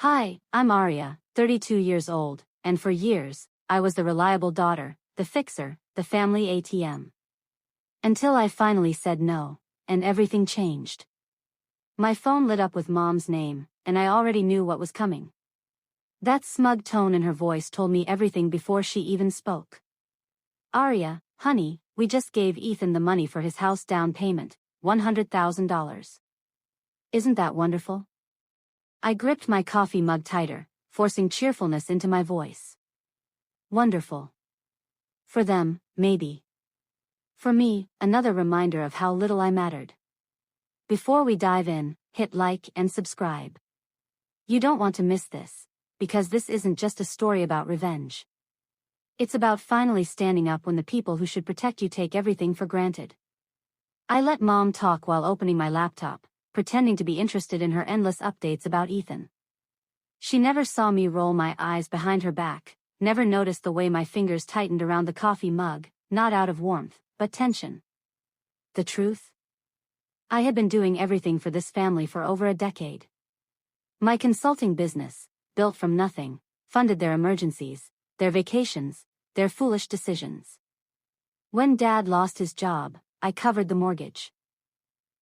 Hi, I'm Aria, 32 years old, and for years, I was the reliable daughter, the fixer, the family ATM. Until I finally said no, and everything changed. My phone lit up with Mom's name, and I already knew what was coming. That smug tone in her voice told me everything before she even spoke. Aria, honey, we just gave Ethan the money for his house down payment, $100,000. Isn't that wonderful? I gripped my coffee mug tighter, forcing cheerfulness into my voice. Wonderful. For them, maybe. For me, another reminder of how little I mattered. Before we dive in, hit like and subscribe. You don't want to miss this, because this isn't just a story about revenge. It's about finally standing up when the people who should protect you take everything for granted. I let Mom talk while opening my laptop, pretending to be interested in her endless updates about Ethan. She never saw me roll my eyes behind her back, never noticed the way my fingers tightened around the coffee mug, not out of warmth, but tension. The truth? I had been doing everything for this family for over a decade. My consulting business, built from nothing, funded their emergencies, their vacations, their foolish decisions. When Dad lost his job, I covered the mortgage.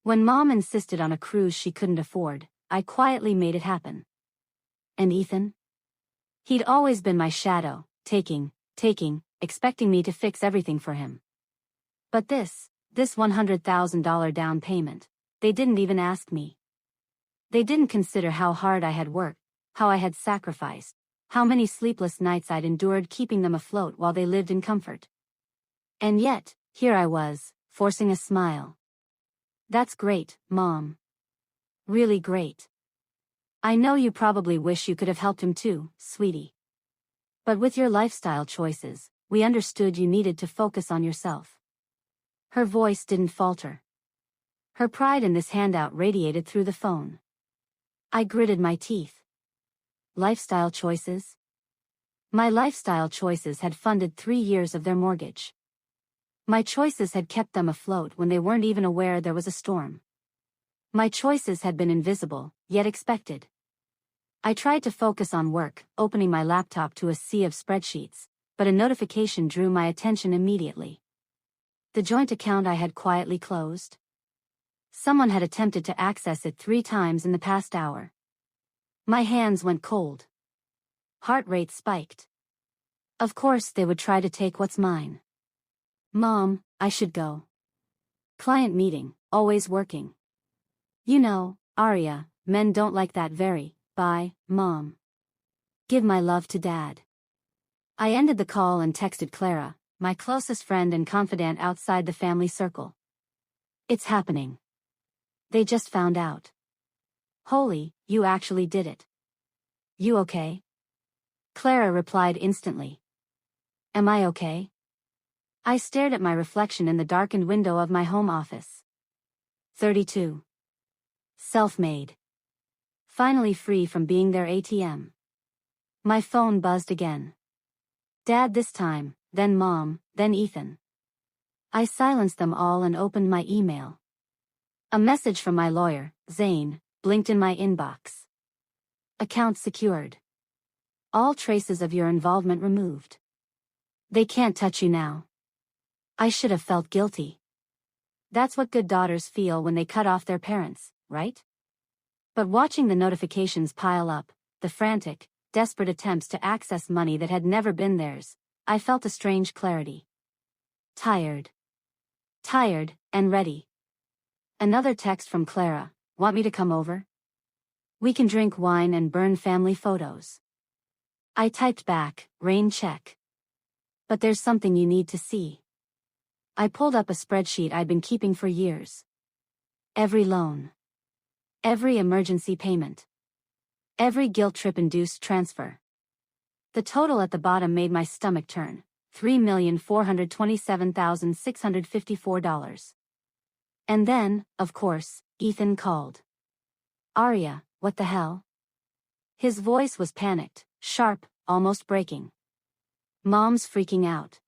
When Mom insisted on a cruise she couldn't afford, I quietly made it happen. And Ethan? He'd always been my shadow, taking, expecting me to fix everything for him. But this $100,000 down payment, they didn't even ask me. They didn't consider how hard I had worked, how I had sacrificed, how many sleepless nights I'd endured keeping them afloat while they lived in comfort. And yet, here I was, forcing a smile. That's great, Mom. Really great. I know you probably wish you could have helped him too, sweetie. But with your lifestyle choices, we understood you needed to focus on yourself. Her voice didn't falter. Her pride in this handout radiated through the phone. I gritted my teeth. Lifestyle choices? My lifestyle choices had funded 3 years of their mortgage. My choices had kept them afloat when they weren't even aware there was a storm. My choices had been invisible, yet expected. I tried to focus on work, opening my laptop to a sea of spreadsheets, but a notification drew my attention immediately. The joint account I had quietly closed. Someone had attempted to access it 3 times in the past hour. My hands went cold. Heart rate spiked. Of course they would try to take what's mine. Mom, I should go. Client meeting, always working. You know, Aria, men don't like that very, bye, Mom. Give my love to Dad. I ended the call and texted Clara, my closest friend and confidant outside the family circle. It's happening. They just found out. Holy, you actually did it. You okay? Clara replied instantly. Am I okay? I stared at my reflection in the darkened window of my home office. 32. Self-made. Finally free from being their ATM. My phone buzzed again. Dad this time, then Mom, then Ethan. I silenced them all and opened my email. A message from my lawyer, Zane, blinked in my inbox. Account secured. All traces of your involvement removed. They can't touch you now. I should have felt guilty. That's what good daughters feel when they cut off their parents, right? But watching the notifications pile up, the frantic, desperate attempts to access money that had never been theirs, I felt a strange clarity. Tired. Tired, and ready. Another text from Clara, want me to come over? We can drink wine and burn family photos. I typed back, rain check. But there's something you need to see. I pulled up a spreadsheet I'd been keeping for years. Every loan. Every emergency payment. Every guilt trip-induced transfer. The total at the bottom made my stomach turn, $3,427,654. And then, of course, Ethan called. Aria, what the hell? His voice was panicked, sharp, almost breaking. Mom's freaking out.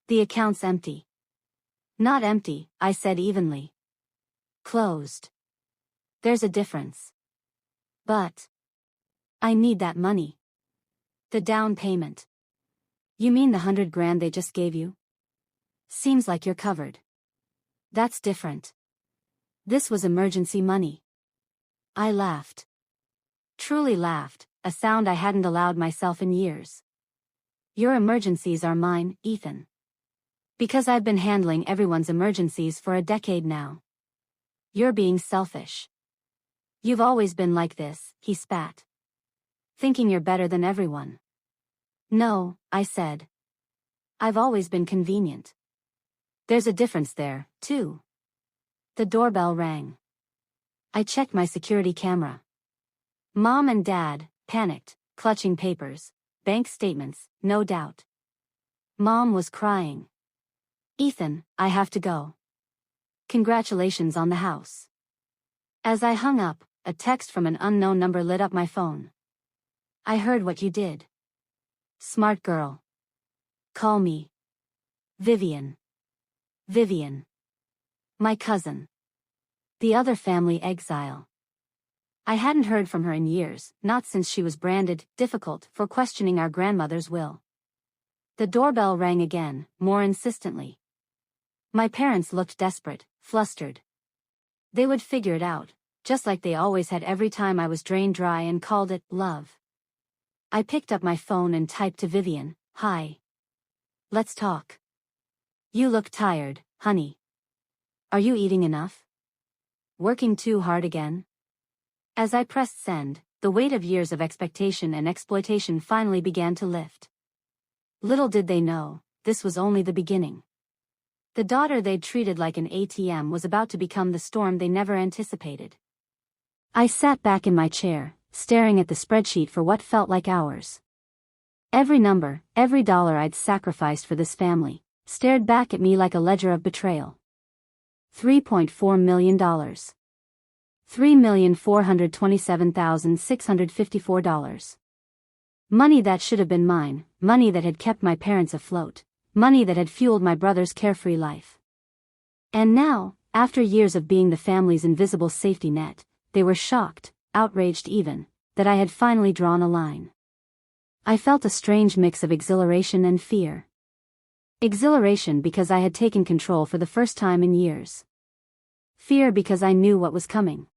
The account's empty. Not empty, I said evenly. Closed. There's a difference. But I need that money. The down payment. You mean the 100 grand they just gave you? Seems like you're covered. That's different. This was emergency money. I laughed. Truly laughed, a sound I hadn't allowed myself in years. Your emergencies are mine, Ethan. Because I've been handling everyone's emergencies for a decade now. You're being selfish. You've always been like this, he spat. Thinking you're better than everyone. No, I said. I've always been convenient. There's a difference there, too. The doorbell rang. I checked my security camera. Mom and Dad, panicked, clutching papers, bank statements, no doubt. Mom was crying. Ethan, I have to go. Congratulations on the house. As I hung up, a text from an unknown number lit up my phone. I heard what you did. Smart girl. Call me. Vivian. Vivian. My cousin. The other family exile. I hadn't heard from her in years, not since she was branded difficult for questioning our grandmother's will. The doorbell rang again, more insistently. My parents looked desperate, flustered. They would figure it out, just like they always had every time I was drained dry and called it love. I picked up my phone and typed to Vivian, "Hi. Let's talk. You look tired, honey. Are you eating enough? Working too hard again?" As I pressed send, the weight of years of expectation and exploitation finally began to lift. Little did they know, this was only the beginning. The daughter they'd treated like an ATM was about to become the storm they never anticipated. I sat back in my chair, staring at the spreadsheet for what felt like hours. Every number, every dollar I'd sacrificed for this family, stared back at me like a ledger of betrayal. $3.4 million. $3,427,654. Money that should have been mine, money that had kept my parents afloat, money that had fueled my brother's carefree life. And now, after years of being the family's invisible safety net, they were shocked, outraged even, that I had finally drawn a line. I felt a strange mix of exhilaration and fear. Exhilaration because I had taken control for the first time in years. Fear because I knew what was coming.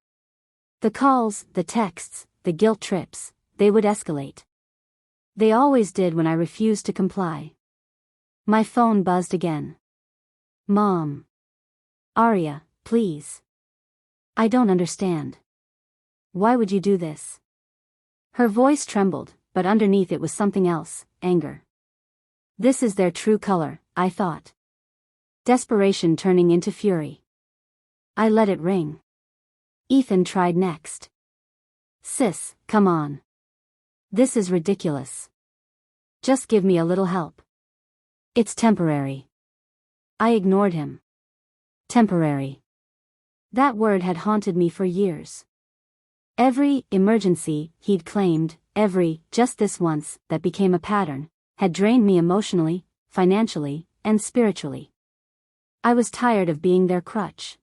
The calls, the texts, the guilt trips, they would escalate. They always did when I refused to comply. My phone buzzed again. Mom. Arya, please. I don't understand. Why would you do this? Her voice trembled, but underneath it was something else, anger. This is their true color, I thought. Desperation turning into fury. I let it ring. Ethan tried next. Sis, come on. This is ridiculous. Just give me a little help. It's temporary. I ignored him. Temporary. That word had haunted me for years. Every emergency, he'd claimed, every just this once, that became a pattern, had drained me emotionally, financially, and spiritually. I was tired of being their crutch.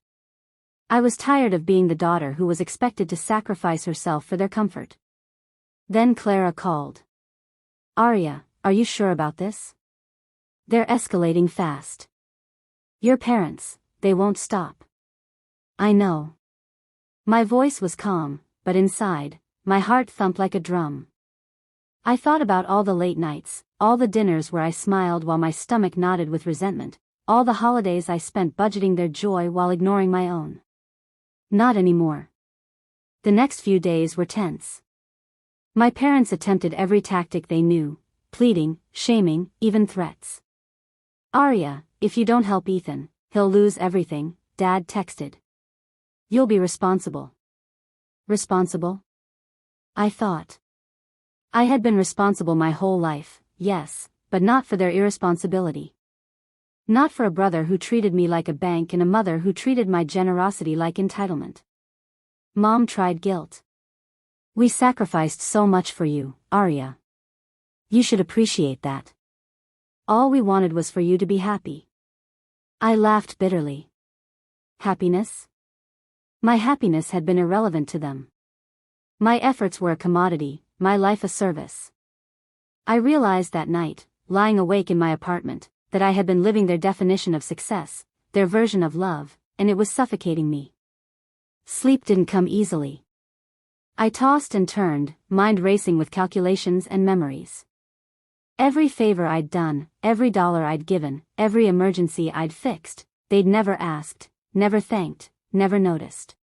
I was tired of being the daughter who was expected to sacrifice herself for their comfort. Then Clara called. Arya, are you sure about this? They're escalating fast. Your parents, they won't stop. I know. My voice was calm, but inside, my heart thumped like a drum. I thought about all the late nights, all the dinners where I smiled while my stomach knotted with resentment, all the holidays I spent budgeting their joy while ignoring my own. Not anymore. The next few days were tense. My parents attempted every tactic they knew, pleading, shaming, even threats. Arya, if you don't help Ethan, he'll lose everything, Dad texted. You'll be responsible. Responsible? I thought. I had been responsible my whole life, yes, but not for their irresponsibility. Not for a brother who treated me like a bank and a mother who treated my generosity like entitlement. Mom tried guilt. We sacrificed so much for you, Arya. You should appreciate that. All we wanted was for you to be happy. I laughed bitterly. Happiness? My happiness had been irrelevant to them. My efforts were a commodity, my life a service. I realized that night, lying awake in my apartment, that I had been living their definition of success, their version of love, and it was suffocating me. Sleep didn't come easily. I tossed and turned, mind racing with calculations and memories. Every favor I'd done, every dollar I'd given, every emergency I'd fixed, they'd never asked, never thanked, never noticed.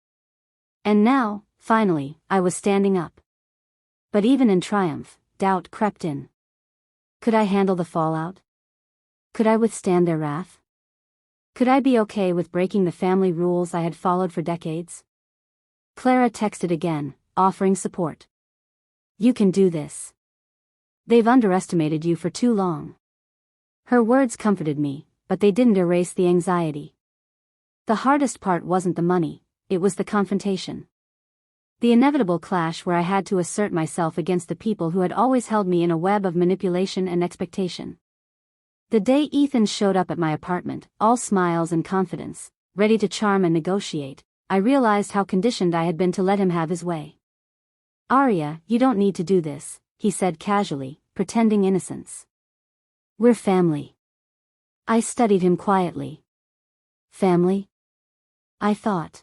And now, finally, I was standing up. But even in triumph, doubt crept in. Could I handle the fallout? Could I withstand their wrath? Could I be okay with breaking the family rules I had followed for decades? Clara texted again, offering support. You can do this. They've underestimated you for too long. Her words comforted me, but they didn't erase the anxiety. The hardest part wasn't the money, it was the confrontation. The inevitable clash where I had to assert myself against the people who had always held me in a web of manipulation and expectation. The day Ethan showed up at my apartment, all smiles and confidence, ready to charm and negotiate, I realized how conditioned I had been to let him have his way. Arya, you don't need to do this, he said casually, pretending innocence. We're family. I studied him quietly. Family? I thought.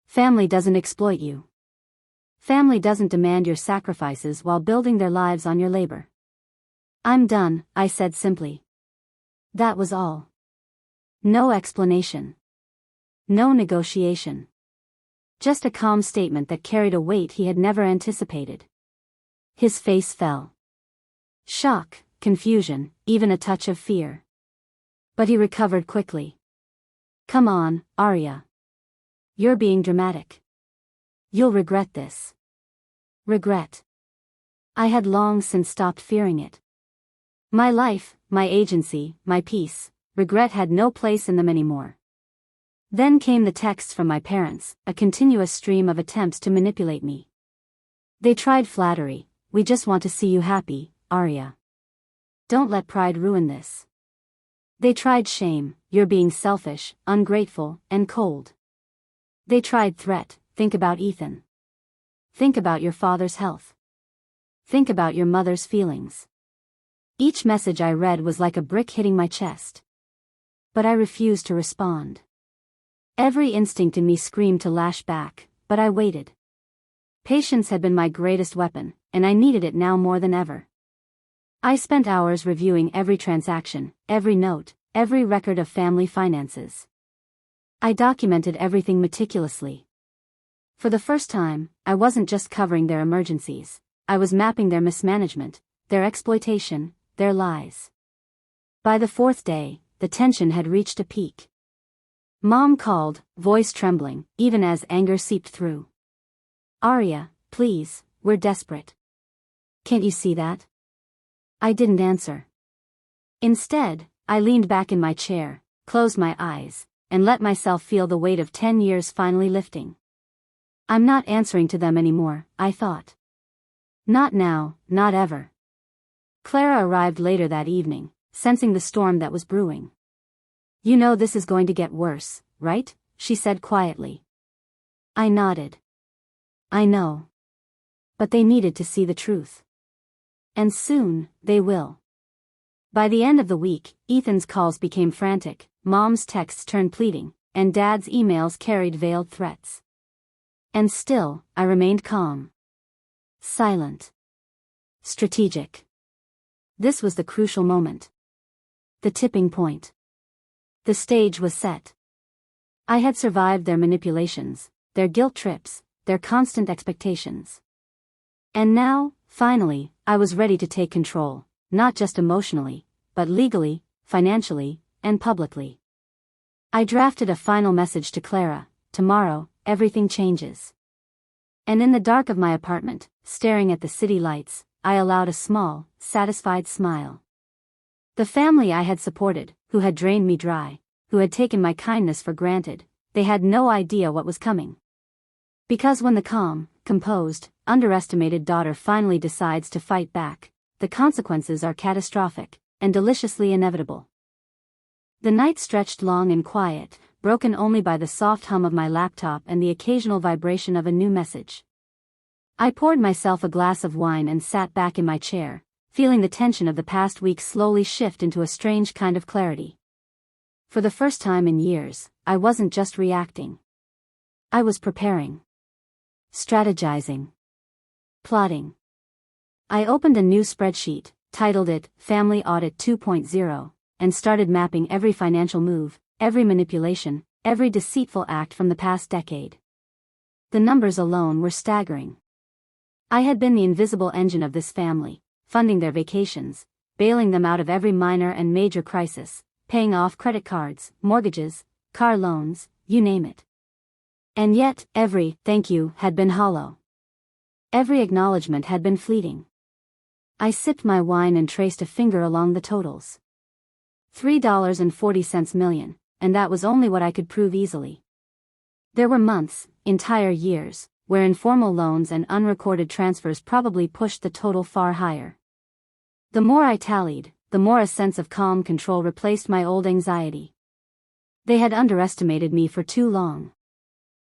Family doesn't exploit you. Family doesn't demand your sacrifices while building their lives on your labor. I'm done, I said simply. That was all. No explanation. No negotiation. Just a calm statement that carried a weight he had never anticipated. His face fell. Shock, confusion, even a touch of fear. But he recovered quickly. Come on, Arya. You're being dramatic. You'll regret this. Regret. I had long since stopped fearing it. My life, my agency, my peace, regret had no place in them anymore. Then came the texts from my parents, a continuous stream of attempts to manipulate me. They tried flattery, we just want to see you happy, Arya. Don't let pride ruin this. They tried shame, you're being selfish, ungrateful, and cold. They tried threat, think about Ethan. Think about your father's health. Think about your mother's feelings. Each message I read was like a brick hitting my chest. But I refused to respond. Every instinct in me screamed to lash back, but I waited. Patience had been my greatest weapon, and I needed it now more than ever. I spent hours reviewing every transaction, every note, every record of family finances. I documented everything meticulously. For the first time, I wasn't just covering their emergencies, I was mapping their mismanagement, their exploitation, their lies. By the fourth day, the tension had reached a peak. Mom called, voice trembling, even as anger seeped through. Arya, please, we're desperate. Can't you see that? I didn't answer. Instead, I leaned back in my chair, closed my eyes, and let myself feel the weight of 10 years finally lifting. I'm not answering to them anymore, I thought. Not now, not ever. Clara arrived later that evening, sensing the storm that was brewing. You know this is going to get worse, right? She said quietly. I nodded. I know. But they needed to see the truth. And soon, they will. By the end of the week, Ethan's calls became frantic, Mom's texts turned pleading, and Dad's emails carried veiled threats. And still, I remained calm. Silent. Strategic. This was the crucial moment. The tipping point. The stage was set. I had survived their manipulations, their guilt trips, their constant expectations. And now, finally, I was ready to take control, not just emotionally, but legally, financially, and publicly. I drafted a final message to Clara, tomorrow, everything changes. And in the dark of my apartment, staring at the city lights, I allowed a small, satisfied smile. The family I had supported, who had drained me dry, who had taken my kindness for granted, they had no idea what was coming. Because when the calm, composed, underestimated daughter finally decides to fight back, the consequences are catastrophic, and deliciously inevitable. The night stretched long and quiet, broken only by the soft hum of my laptop and the occasional vibration of a new message. I poured myself a glass of wine and sat back in my chair, feeling the tension of the past week slowly shift into a strange kind of clarity. For the first time in years, I wasn't just reacting. I was preparing. Strategizing. Plotting. I opened a new spreadsheet, titled it Family Audit 2.0, and started mapping every financial move, every manipulation, every deceitful act from the past decade. The numbers alone were staggering. I had been the invisible engine of this family, funding their vacations, bailing them out of every minor and major crisis, paying off credit cards, mortgages, car loans, you name it. And yet, every thank you had been hollow. Every acknowledgement had been fleeting. I sipped my wine and traced a finger along the totals. $3.40 million, and that was only what I could prove easily. There were months, entire years, where informal loans and unrecorded transfers probably pushed the total far higher. The more I tallied, the more a sense of calm control replaced my old anxiety. They had underestimated me for too long.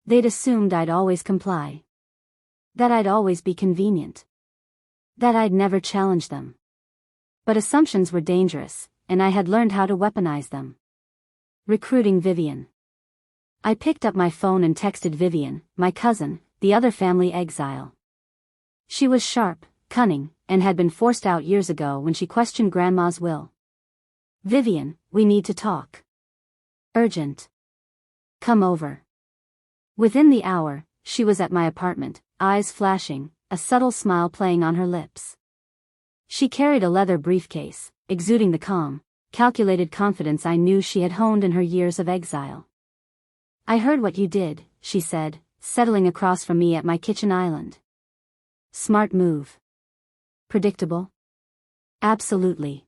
They'd assumed I'd always comply. That I'd always be convenient. That I'd never challenge them. But assumptions were dangerous, and I had learned how to weaponize them. Recruiting Vivian. I picked up my phone and texted Vivian, my cousin, the other family exile. She was sharp, cunning, and had been forced out years ago when she questioned Grandma's will. Vivian, we need to talk. Urgent. Come over. Within the hour, she was at my apartment, eyes flashing, a subtle smile playing on her lips. She carried a leather briefcase, exuding the calm, calculated confidence I knew she had honed in her years of exile. I heard what you did, she said, settling across from me at my kitchen island. Smart move. Predictable? Absolutely.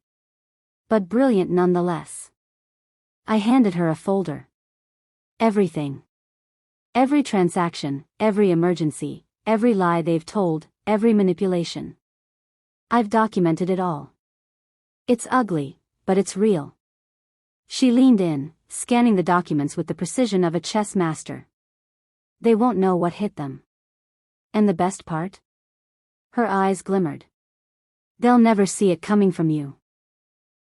But brilliant nonetheless. I handed her a folder. Everything. Every transaction, every emergency, every lie they've told, every manipulation. I've documented it all. It's ugly, but it's real. She leaned in, scanning the documents with the precision of a chess master. They won't know what hit them. And the best part? Her eyes glimmered. They'll never see it coming from you.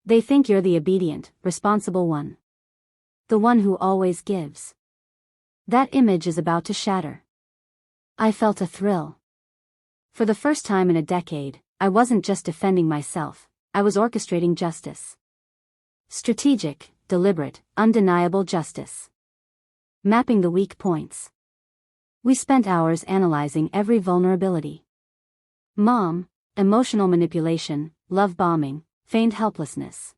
They think you're the obedient, responsible one. The one who always gives. That image is about to shatter. I felt a thrill. For the first time in a decade, I wasn't just defending myself, I was orchestrating justice. Strategic, deliberate, undeniable justice. Mapping the weak points. We spent hours analyzing every vulnerability. Mom, emotional manipulation, love bombing, feigned helplessness.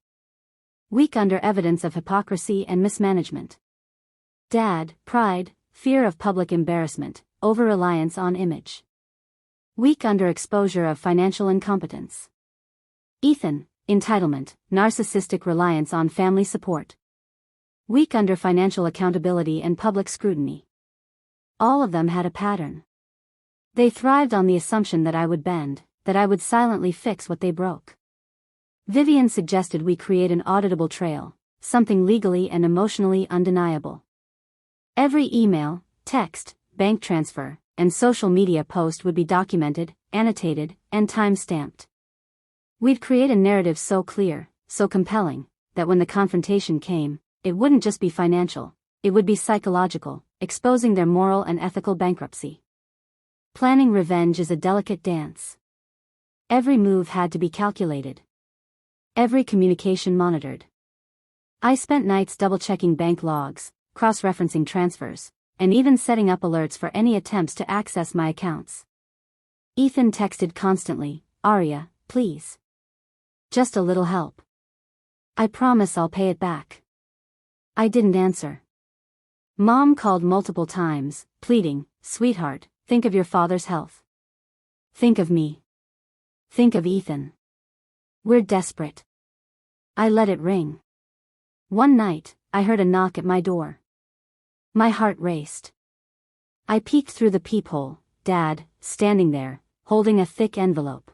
Weak under evidence of hypocrisy and mismanagement. Dad, pride, fear of public embarrassment, over-reliance on image. Weak under exposure of financial incompetence. Ethan, entitlement, narcissistic reliance on family support. Weak under financial accountability and public scrutiny. All of them had a pattern. They thrived on the assumption that I would bend, that I would silently fix what they broke. Vivian suggested we create an auditable trail, something legally and emotionally undeniable. Every email, text, bank transfer, and social media post would be documented, annotated, and time-stamped. We'd create a narrative so clear, so compelling, that when the confrontation came, it wouldn't just be financial, it would be psychological, exposing their moral and ethical bankruptcy. Planning revenge is a delicate dance. Every move had to be calculated. Every communication monitored. I spent nights double-checking bank logs, cross-referencing transfers, and even setting up alerts for any attempts to access my accounts. Ethan texted constantly, "Aria, please. Just a little help. I promise I'll pay it back." I didn't answer. Mom called multiple times, pleading, "Sweetheart, think of your father's health. Think of me. Think of Ethan. We're desperate." I let it ring. One night, I heard a knock at my door. My heart raced. I peeked through the peephole, Dad, standing there, holding a thick envelope.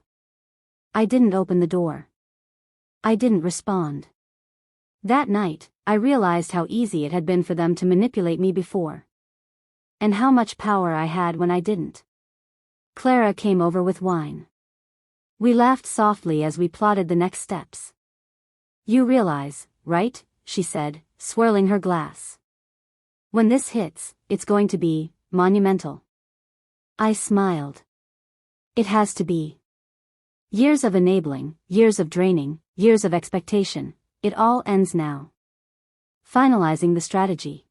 I didn't open the door. I didn't respond. That night, I realized how easy it had been for them to manipulate me before. And how much power I had when I didn't. Clara came over with wine. We laughed softly as we plotted the next steps. "You realize, right?" she said, swirling her glass. "When this hits, it's going to be monumental." I smiled. "It has to be. Years of enabling, years of draining, years of expectation, it all ends now." Finalizing the strategy.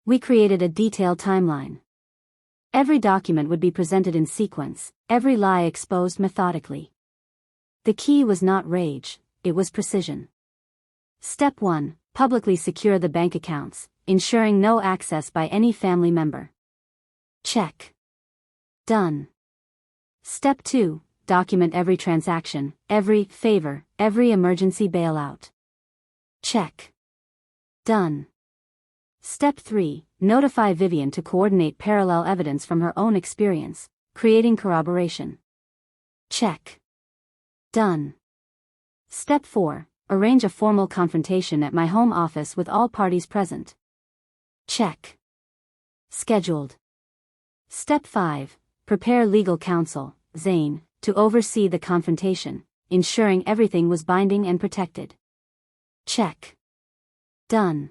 We created a detailed timeline. Every document would be presented in sequence, every lie exposed methodically. The key was not rage, it was precision. Step 1. Publicly secure the bank accounts, ensuring no access by any family member. Check. Done. Step 2. Document every transaction, every favor, every emergency bailout. Check. Done. Step 3. Notify Vivian to coordinate parallel evidence from her own experience, creating corroboration. Check. Done. Step 4. Arrange a formal confrontation at my home office with all parties present. Check. Scheduled. Step 5. Prepare legal counsel, Zane, to oversee the confrontation, ensuring everything was binding and protected. Check. Done.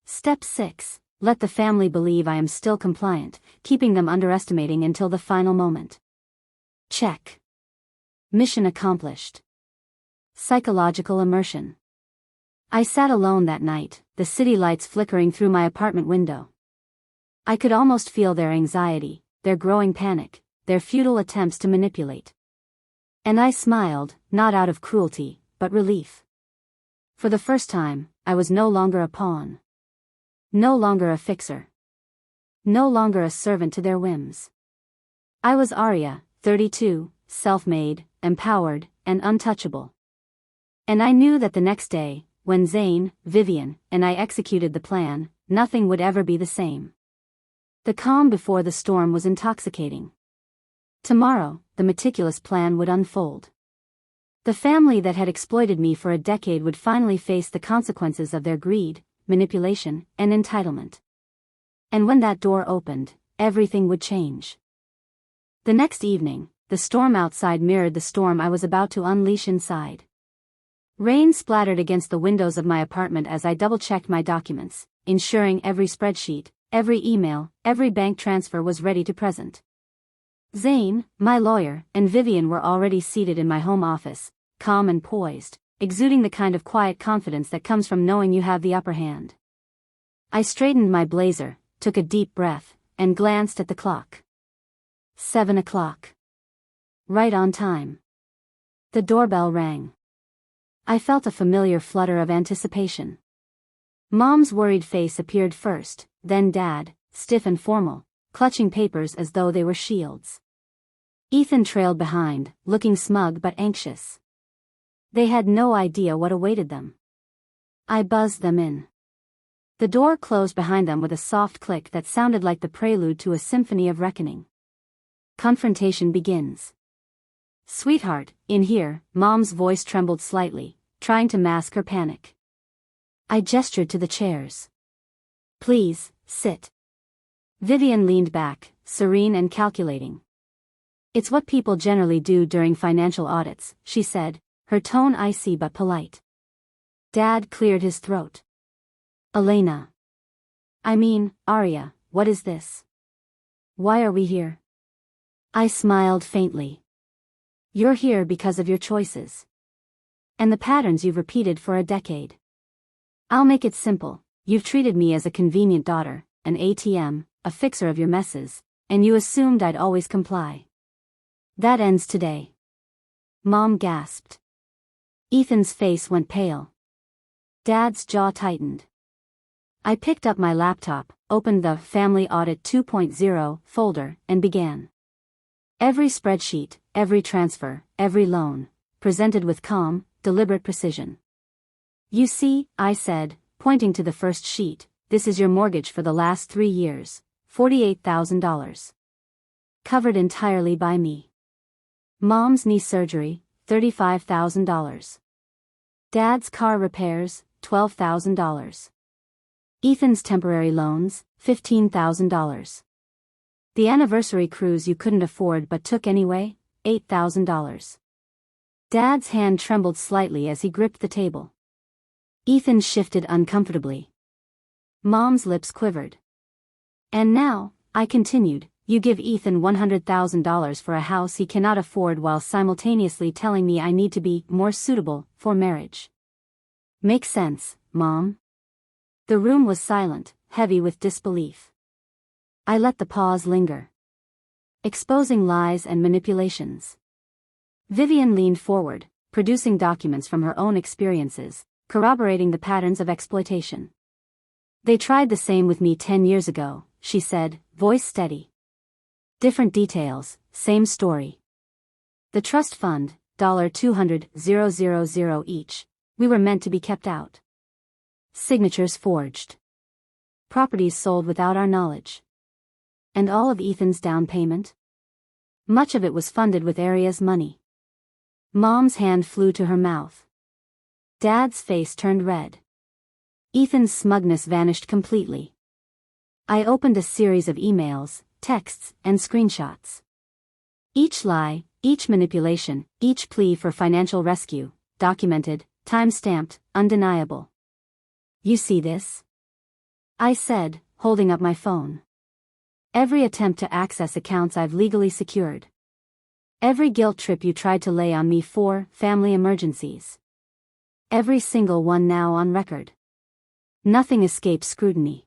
Step 6. Let the family believe I am still compliant, keeping them underestimating until the final moment. Check. Mission accomplished. Psychological immersion. I sat alone that night, the city lights flickering through my apartment window. I could almost feel their anxiety, their growing panic, their futile attempts to manipulate. And I smiled, not out of cruelty, but relief. For the first time, I was no longer a pawn. No longer a fixer. No longer a servant to their whims. I was Arya, 32, self-made, empowered, and untouchable. And I knew that the next day, when Zane, Vivian, and I executed the plan, nothing would ever be the same. The calm before the storm was intoxicating. Tomorrow, the meticulous plan would unfold. The family that had exploited me for a decade would finally face the consequences of their greed, manipulation, and entitlement. And when that door opened, everything would change. The next evening, the storm outside mirrored the storm I was about to unleash inside. Rain splattered against the windows of my apartment as I double-checked my documents, ensuring every spreadsheet, every email, every bank transfer was ready to present. Zane, my lawyer, and Vivian were already seated in my home office, calm and poised, exuding the kind of quiet confidence that comes from knowing you have the upper hand. I straightened my blazer, took a deep breath, and glanced at the clock. 7 o'clock. Right on time. The doorbell rang. I felt a familiar flutter of anticipation. Mom's worried face appeared first, then Dad, stiff and formal, clutching papers as though they were shields. Ethan trailed behind, looking smug but anxious. They had no idea what awaited them. I buzzed them in. The door closed behind them with a soft click that sounded like the prelude to a symphony of reckoning. Confrontation begins. "Sweetheart, in here," Mom's voice trembled slightly, trying to mask her panic. I gestured to the chairs. "Please, sit." Vivian leaned back, serene and calculating. "It's what people generally do during financial audits," she said, her tone icy but polite. Dad cleared his throat. "Elena. I mean, Arya, what is this? Why are we here?" I smiled faintly. "You're here because of your choices. And the patterns you've repeated for a decade. I'll make it simple. You've treated me as a convenient daughter, an ATM, a fixer of your messes, and you assumed I'd always comply. That ends today." Mom gasped. Ethan's face went pale. Dad's jaw tightened. I picked up my laptop, opened the Family Audit 2.0 folder, and began. Every spreadsheet, every transfer, every loan, presented with calm, deliberate precision. "You see," I said, pointing to the first sheet, "this is your mortgage for the last 3 years, $48,000. Covered entirely by me. Mom's knee surgery, $35,000. Dad's car repairs, $12,000. Ethan's temporary loans, $15,000. The anniversary cruise you couldn't afford but took anyway, $8,000. Dad's hand trembled slightly as he gripped the table. Ethan shifted uncomfortably. Mom's lips quivered. And now, I continued, you give Ethan $100,000 for a house he cannot afford while simultaneously telling me I need to be more suitable for marriage. Makes sense, Mom? The room was silent, heavy with disbelief. I let the pause linger. Exposing lies and manipulations. Vivian leaned forward, producing documents from her own experiences, corroborating the patterns of exploitation. They tried the same with me 10 years ago, she said, voice steady. Different details, same story. The trust fund, $200,000 each. We were meant to be kept out. Signatures forged. Properties sold without our knowledge. And all of Ethan's down payment? Much of it was funded with Aria's money. Mom's hand flew to her mouth. Dad's face turned red. Ethan's smugness vanished completely. I opened a series of emails, texts, and screenshots. Each lie, each manipulation, each plea for financial rescue, documented, time-stamped, undeniable. You see this? I said, holding up my phone. Every attempt to access accounts I've legally secured. Every guilt trip you tried to lay on me for family emergencies. Every single one now on record. Nothing escapes scrutiny.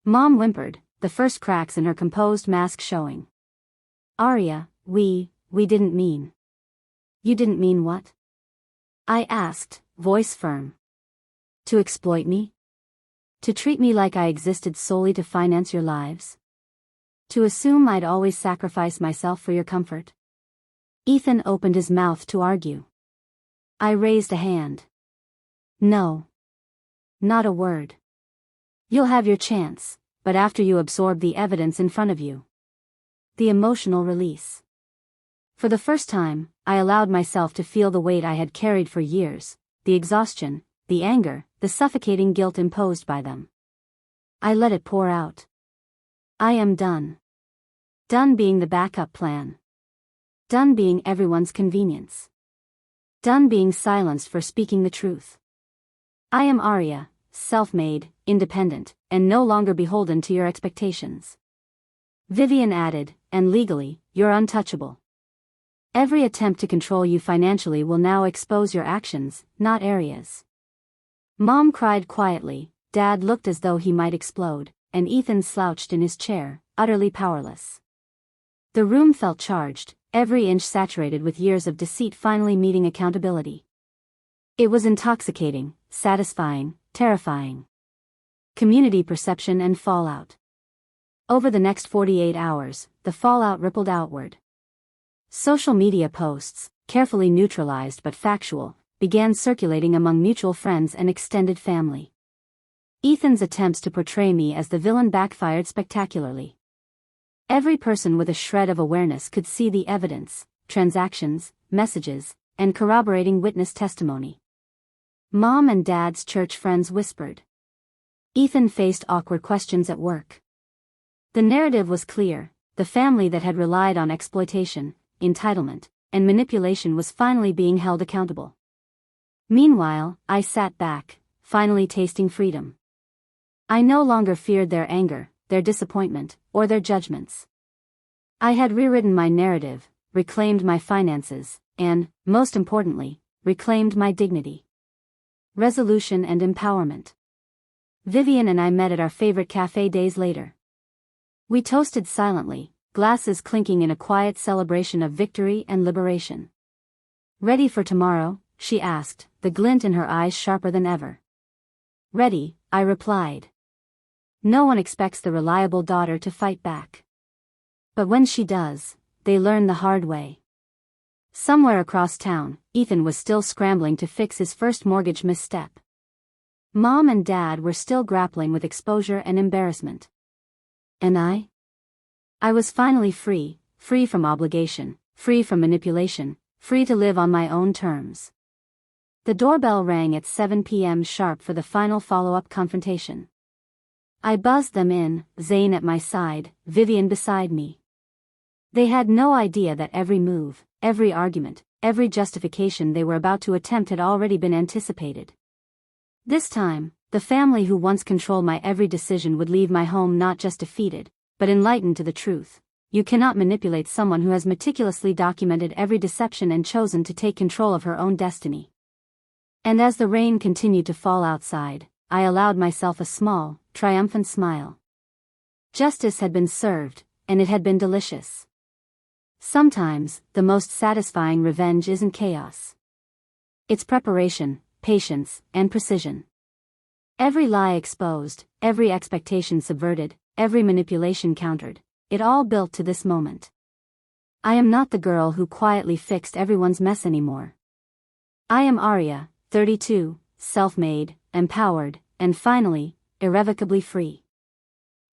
Mom whimpered, the first cracks in her composed mask showing. Aria, we didn't mean. You didn't mean what? I asked, voice firm. To exploit me? To treat me like I existed solely to finance your lives? To assume I'd always sacrifice myself for your comfort? Ethan opened his mouth to argue. I raised a hand. No. Not a word. You'll have your chance, but after you absorb the evidence in front of you. The emotional release. For the first time, I allowed myself to feel the weight I had carried for years, the exhaustion, the anger, the suffocating guilt imposed by them. I let it pour out. I am done. Done being the backup plan. Done being everyone's convenience. Done being silenced for speaking the truth. I am Aria, self-made, independent, and no longer beholden to your expectations. Vivian added, and legally, you're untouchable. Every attempt to control you financially will now expose your actions, not Aria's. Mom cried quietly, Dad looked as though he might explode, and Ethan slouched in his chair, utterly powerless. The room felt charged, every inch saturated with years of deceit finally meeting accountability. It was intoxicating, satisfying, terrifying. Community perception and fallout. Over the next 48 hours, the fallout rippled outward. Social media posts, carefully neutralized but factual, began circulating among mutual friends and extended family. Ethan's attempts to portray me as the villain backfired spectacularly. Every person with a shred of awareness could see the evidence, transactions, messages, and corroborating witness testimony. Mom and Dad's church friends whispered. Ethan faced awkward questions at work. The narrative was clear, the family that had relied on exploitation, entitlement, and manipulation was finally being held accountable. Meanwhile, I sat back, finally tasting freedom. I no longer feared their anger, their disappointment, or their judgments. I had rewritten my narrative, reclaimed my finances, and, most importantly, reclaimed my dignity. Resolution and empowerment. Vivian and I met at our favorite cafe days later. We toasted silently, glasses clinking in a quiet celebration of victory and liberation. Ready for tomorrow? She asked, the glint in her eyes sharper than ever. Ready, I replied. No one expects the reliable daughter to fight back. But when she does, they learn the hard way. Somewhere across town, Ethan was still scrambling to fix his first mortgage misstep. Mom and Dad were still grappling with exposure and embarrassment. And I? I was finally free, free from obligation, free from manipulation, free to live on my own terms. The doorbell rang at 7 p.m. sharp for the final follow-up confrontation. I buzzed them in, Zane at my side, Vivian beside me. They had no idea that every move, every argument, every justification they were about to attempt had already been anticipated. This time, the family who once controlled my every decision would leave my home not just defeated, but enlightened to the truth. You cannot manipulate someone who has meticulously documented every deception and chosen to take control of her own destiny. And as the rain continued to fall outside, I allowed myself a small, triumphant smile. Justice had been served, and it had been delicious. Sometimes, the most satisfying revenge isn't chaos. It's preparation, patience, and precision. Every lie exposed, every expectation subverted, every manipulation countered, it all built to this moment. I am not the girl who quietly fixed everyone's mess anymore. I am Arya, 32, self-made, empowered, and finally, irrevocably free.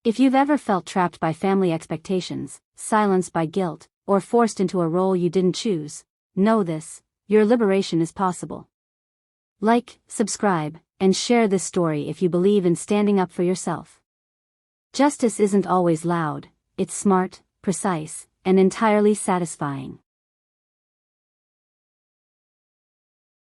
If you've ever felt trapped by family expectations, silenced by guilt, or forced into a role you didn't choose, know this: your liberation is possible. Like, subscribe, and share this story if you believe in standing up for yourself. Justice isn't always loud, it's smart, precise, and entirely satisfying.